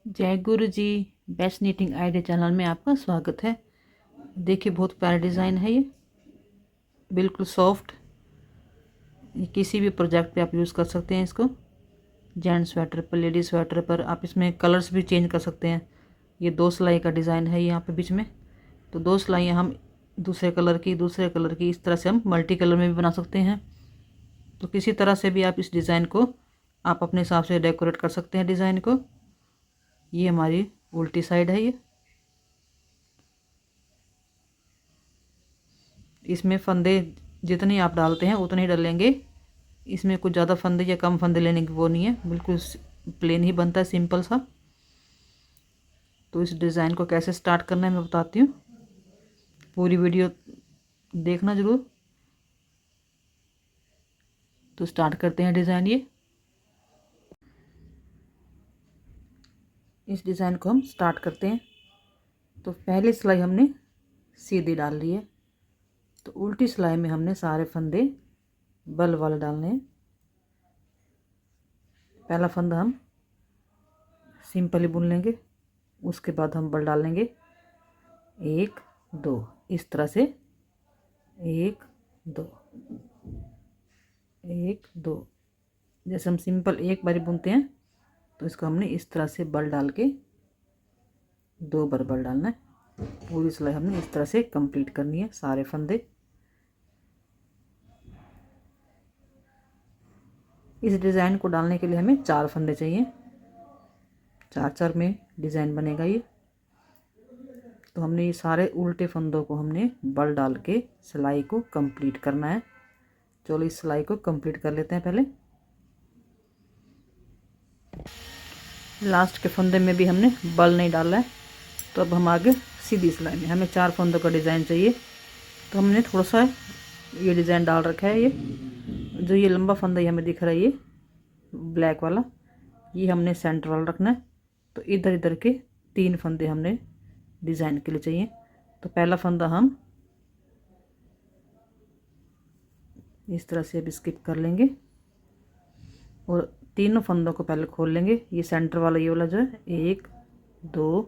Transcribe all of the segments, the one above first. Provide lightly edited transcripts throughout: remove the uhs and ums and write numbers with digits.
जय गुरु जी। Best knitting idea channel में आपका स्वागत है। देखिए बहुत प्यारा डिज़ाइन है ये, बिल्कुल सॉफ्ट। किसी भी प्रोजेक्ट पे आप यूज़ कर सकते हैं इसको। जेंट्स स्वेटर पर, लेडीज स्वेटर पर आप इसमें कलर्स भी चेंज कर सकते हैं। ये 2 सिलाई का डिज़ाइन है यहाँ पे बीच में, तो 2 सिलाइयाँ हम दूसरे कलर की इस तरह से हम मल्टी कलर में भी बना सकते हैं। तो किसी तरह से भी आप इस डिज़ाइन को आप अपने हिसाब से डेकोरेट कर सकते हैं डिज़ाइन को। ये हमारी उल्टी साइड है। ये इसमें फंदे जितने आप डालते हैं उतने ही डालेंगे। इसमें कुछ ज़्यादा फंदे या कम फंदे लेने की वो नहीं है, बिल्कुल प्लेन ही बनता है, सिंपल सा। तो इस डिज़ाइन को कैसे स्टार्ट करना है मैं बताती हूँ, पूरी वीडियो देखना ज़रूर। तो स्टार्ट करते हैं डिज़ाइन। ये इस डिज़ाइन को हम स्टार्ट करते हैं। तो पहली सिलाई हमने सीधी डाल ली है, तो उल्टी सिलाई में हमने सारे फंदे बल वाले डालने हैं। पहला फंदा हम सिंपल ही बुन लेंगे, उसके बाद हम बल डालेंगे 1 2 इस तरह से 1 2 1 2। जैसे हम सिंपल एक बारी बुनते हैं तो इसको हमने इस तरह से बल डाल के 2 बार बल डालना है। पूरी सिलाई हमने इस तरह से कंप्लीट करनी है सारे फंदे। इस डिज़ाइन को डालने के लिए हमें 4 फंदे चाहिए, 4 में डिज़ाइन बनेगा ये। तो हमने ये सारे उल्टे फंदों को हमने बल डाल के सिलाई को कंप्लीट करना है। चलो इस सिलाई को कंप्लीट कर लेते हैं पहले। लास्ट के फंदे में भी हमने बल नहीं डाला है, तो अब हम आगे सीधी सिलाई में, हमें 4 फंदों का डिज़ाइन चाहिए। तो हमने थोड़ा सा ये डिज़ाइन डाल रखा है। ये जो ये लंबा फंदा ये हमें दिख रहा है, ये ब्लैक वाला, ये हमने सेंटर वाला रखना है। तो इधर इधर के 3 फंदे हमने डिज़ाइन के लिए चाहिए। तो पहला फंदा हम इस तरह से अब स्किप कर लेंगे और तीनों फंदों को पहले खोल लेंगे। ये सेंटर वाला, ये वाला जो है 1 2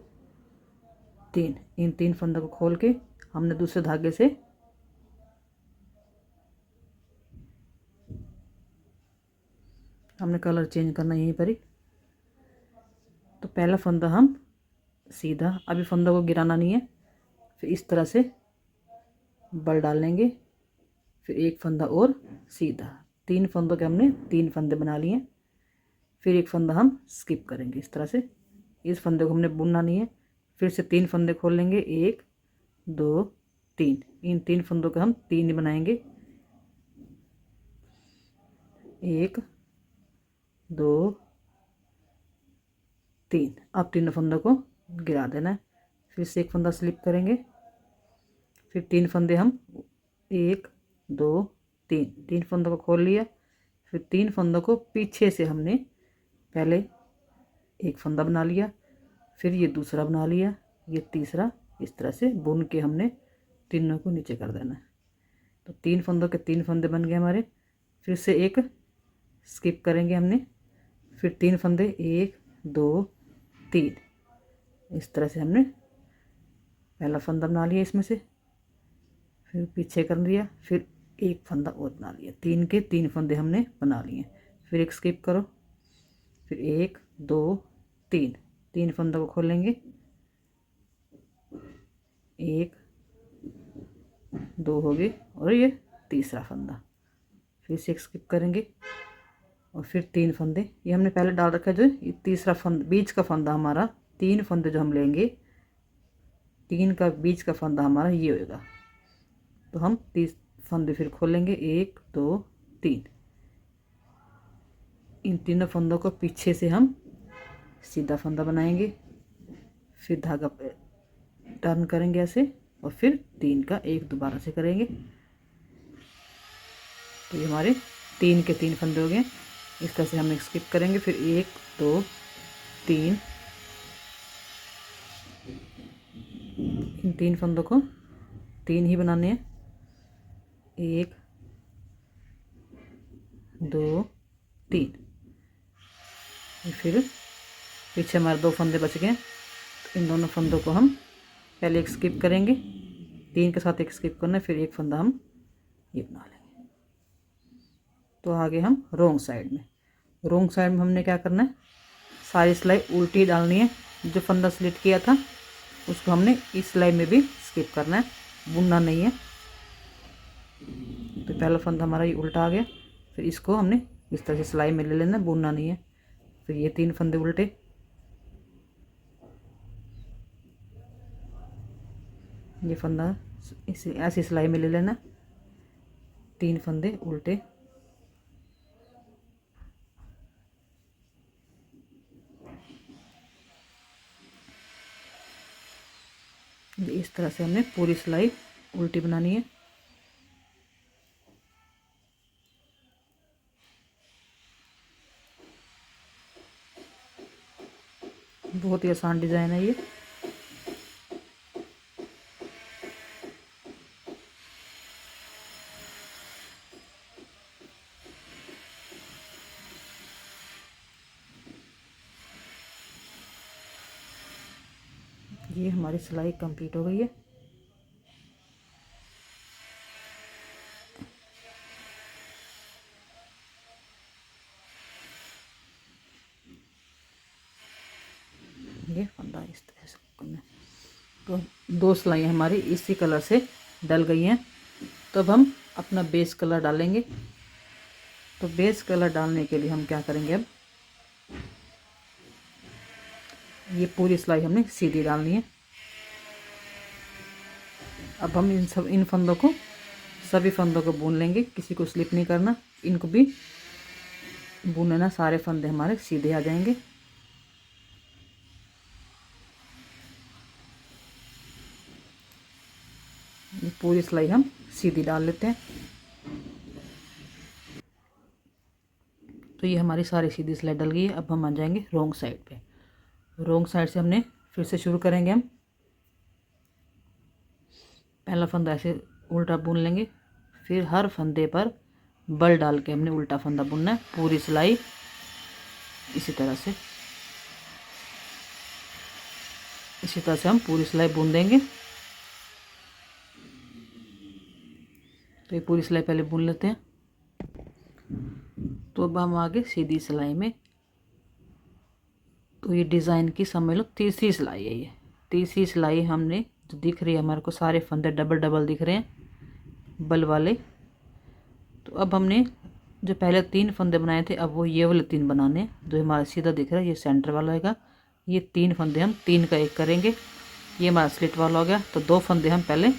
3, इन 3 फंदों को खोल के हमने दूसरे धागे से हमने कलर चेंज करना यहीं पर ही। तो पहला फंदा हम सीधा, अभी फंदों को गिराना नहीं है, फिर इस तरह से बल डाल लेंगे, फिर एक फंदा और सीधा। 3 फंदों के हमने 3 फंदे बना लिए। फिर एक फंदा हम स्किप करेंगे इस तरह से, इस फंदे को हमने बुनना नहीं है। फिर से 3 फंदे खोल लेंगे, 1 2 3, इन 3 फंदों के हम 3 ही बनाएंगे। 1 2 3, अब तीनों फंदों को गिरा देना है। फिर से एक फंदा स्लिप करेंगे, फिर 3 फंदे हम 1 2 3, 3 फंदों को खोल लिया। फिर 3 फंदों को पीछे से हमने पहले एक फंदा बना लिया, फिर ये दूसरा बना लिया, ये तीसरा, इस तरह से बुन के हमने तीनों को नीचे कर देना है। तो 3 फंदों के 3 फंदे बन गए हमारे। फिर से एक स्किप करेंगे हमने, फिर 3 फंदे 1 2 3, इस तरह से हमने पहला फंदा बना लिया इसमें से, फिर पीछे कर लिया, फिर एक फंदा और बना लिया। 3 के 3 फंदे हमने बना लिए। फिर एक स्किप करो, फिर 1 2 3, 3 फंदों को खोलेंगे, 1 2 हो गए और ये तीसरा फंदा। फिर से एक स्किप करेंगे और फिर 3 फंदे, ये हमने पहले डाल रखा है। जो ये तीसरा फंदा, बीच का फंदा हमारा, 3 फंदे जो हम लेंगे, 3 का बीच का फंदा हमारा ये होगा। तो हम 30 फंदे फिर खोलेंगे, 1 2 3, इन तीनों फंदों को पीछे से हम सीधा फंदा बनाएंगे, फिर धागा टर्न करेंगे ऐसे, और फिर 3 का एक दोबारा से करेंगे। तो ये हमारे 3 के 3 फंदे हो गए। इस तरह से हम स्किप करेंगे, फिर 1 2 3, इन 3 फंदों को 3 ही बनाने हैं, 1 2 3। फिर पीछे हमारे 2 फंदे बच गए, तो इन दोनों फंदों को हम पहले एक स्किप करेंगे, 3 के साथ एक स्किप करना है, फिर एक फंदा हम ये बना लेंगे। तो आगे हम रोंग साइड में, रोंग साइड में हमने क्या करना है, सारी सिलाई उल्टी डालनी है। जो फंदा स्लिट किया था उसको हमने इस सिलाई में भी स्किप करना है, बुनना नहीं है। तो पहला फंदा हमारा ये उल्टा आ गया, फिर इसको हमने इस तरह से सिलाई में ले लेना, बुनना नहीं है। फिर ये 3 फंदे उल्टे, ये फंदा इसे ऐसी सिलाई में ले लेना, 3 फंदे उल्टे, इस तरह से हमने पूरी सिलाई उल्टी बनानी है। बहुत ही आसान डिज़ाइन है ये। ये हमारी सिलाई कंप्लीट हो गई है। ये फंदा इस तरह से करना है। तो 2 सिलाई हमारी इसी कलर से डल गई हैं। तो अब हम अपना बेस कलर डालेंगे। तो बेस कलर डालने के लिए हम क्या करेंगे, अब ये पूरी सिलाई हमने सीधी डालनी है। अब हम इन फंदों को, सभी फंदों को बुन लेंगे, किसी को स्लिप नहीं करना, इनको भी बुनना, सारे फंदे हमारे सीधे आ जाएंगे। ये पूरी सिलाई हम सीधी डाल लेते हैं। तो ये हमारी सारी सीधी सिलाई डल गई है। अब हम आ जाएंगे रोंग साइड पे। रोंग साइड से हमने फिर से शुरू करेंगे। हम पहला फंदा ऐसे उल्टा बुन लेंगे, फिर हर फंदे पर बल डाल के हमने उल्टा फंदा बुनना है। पूरी सिलाई इसी तरह से हम पूरी सिलाई बुन देंगे। तो ये पूरी सिलाई पहले बुन लेते हैं। तो अब हम आगे सीधी सिलाई में, तो ये डिज़ाइन की समझ लो तीसरी सिलाई है। ये तीसरी सिलाई हमने जो दिख रही है हमारे को, सारे फंदे डबल डबल दिख रहे हैं बल वाले। तो अब हमने जो पहले 3 फंदे बनाए थे, अब वो ये वाले 3 बनाने हैं। जो हमारा सीधा दिख रहा है ये सेंटर वाला होगा। ये 3 फंदे हम 3 का 1 करेंगे। ये हमारा स्लिट वाला हो गया। तो 2 फंदे हम पहले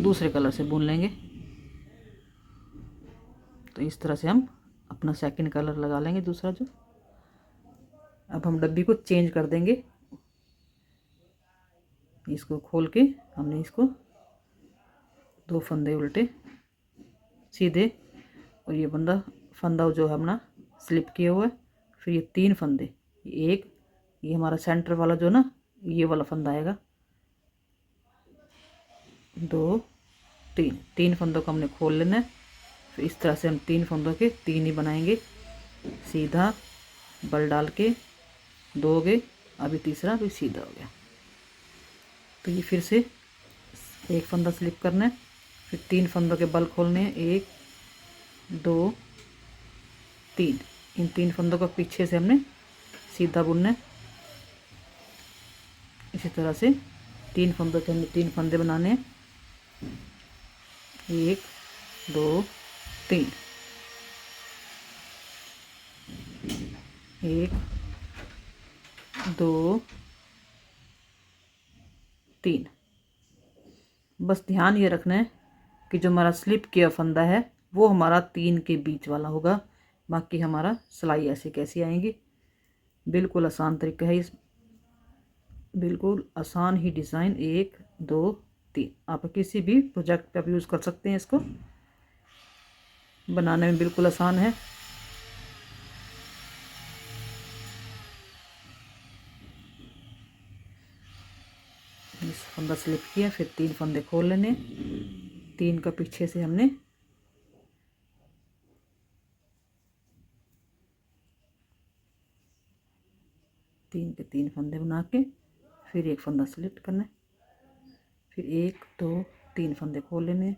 दूसरे कलर से बुन लेंगे। तो इस तरह से हम अपना सेकंड कलर लगा लेंगे, दूसरा जो। अब हम डब्बी को चेंज कर देंगे। इसको खोल के हमने इसको 2 फंदे उल्टे सीधे, और ये फंदा जो है अपना स्लिप किया हुआ है। फिर ये 3 फंदे, एक ये हमारा सेंटर वाला जो ना, ये वाला फंदा आएगा, 2 3 फंदों को हमने खोल लेना है। फिर इस तरह से हम 3 फंदों के 3 ही बनाएंगे, सीधा बल डाल के 2 हो गए, अभी तीसरा भी सीधा हो गया। तो ये फिर से एक फंदा स्लिप करना है, फिर 3 फंदों के बल खोलने हैं, 1 2 3। इन 3 फंदों को पीछे से हमने सीधा बुनना है। इसी तरह से 3 फंदों के हमने 3 फंदे बनाने हैं, 1 2 3, 1 2 3। बस ध्यान ये रखना है कि जो हमारा स्लिप किया फंदा है वो हमारा 3 के बीच वाला होगा, बाकी हमारा सिलाई ऐसे कैसी आएंगी। बिल्कुल आसान तरीका है, इस बिल्कुल आसान ही डिज़ाइन, 1 2 3। आप किसी भी प्रोजेक्ट पे आप यूज़ कर सकते हैं। इसको बनाने में बिल्कुल आसान है। इस फंदा स्लिप किया, फिर 3 फंदे खोल लेने, 3 का पीछे से हमने 3 के 3 फंदे बना के फिर एक फंदा सिलेक्ट करना है, फिर 1 2 3 फंदे खोल लेने हैं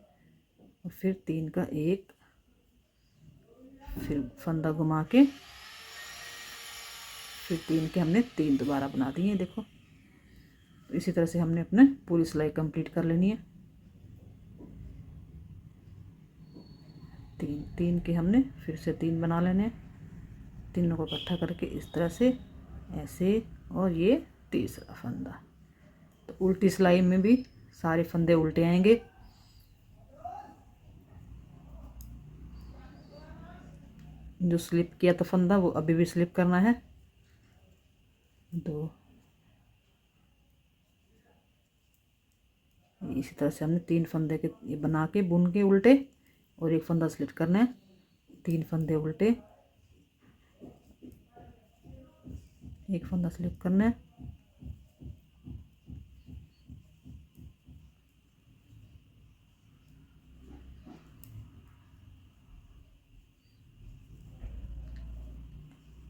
और फिर 3 का एक, फिर फंदा घुमा के फिर 3 के हमने 3 दोबारा बना दिए हैं। देखो इसी तरह से हमने अपने पूरी सिलाई कंप्लीट कर लेनी है। 3 के हमने फिर से 3 बना लेने हैं, तीनों को इकट्ठा करके इस तरह से ऐसे, और ये तीसरा फंदा। तो उल्टी सिलाई में भी सारे फंदे उल्टे आएंगे। जो स्लिप किया था फंदा वो अभी भी स्लिप करना है। 2 इसी तरह से हमने 3 फंदे के ये बना के बुन के उल्टे और एक फंदा स्लिप करना है, 3 फंदे उल्टे, एक फंदा स्लिप करना है,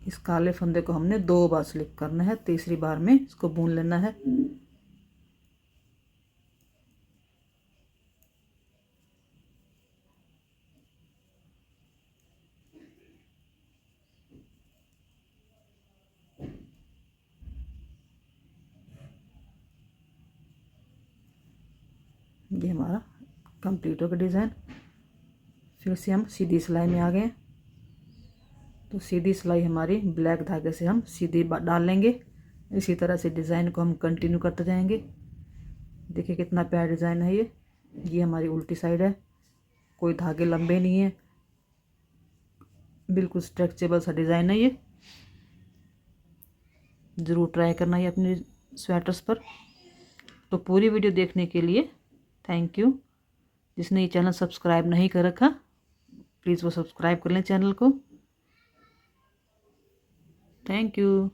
इस काले फंदे को हमने 2 बार स्लिप करना है, तीसरी बार में इसको बुन लेना है। ये हमारा कंप्लीट हो गया डिज़ाइन। फिर से हम सीधी सिलाई में आ गए। तो सीधी सिलाई हमारी ब्लैक धागे से हम सीधी डाल लेंगे। इसी तरह से डिज़ाइन को हम कंटिन्यू करते जाएंगे। देखिए कितना प्यारा डिज़ाइन है ये हमारी उल्टी साइड है, कोई धागे लंबे नहीं है, बिल्कुल स्ट्रेचेबल सा डिज़ाइन है ये। ज़रूर ट्राई करना है अपने स्वेटर्स पर। तो पूरी वीडियो देखने के लिए थैंक यू। जिसने ये चैनल सब्सक्राइब नहीं कर रखा प्लीज़ वो सब्सक्राइब कर लें चैनल को। Thank you.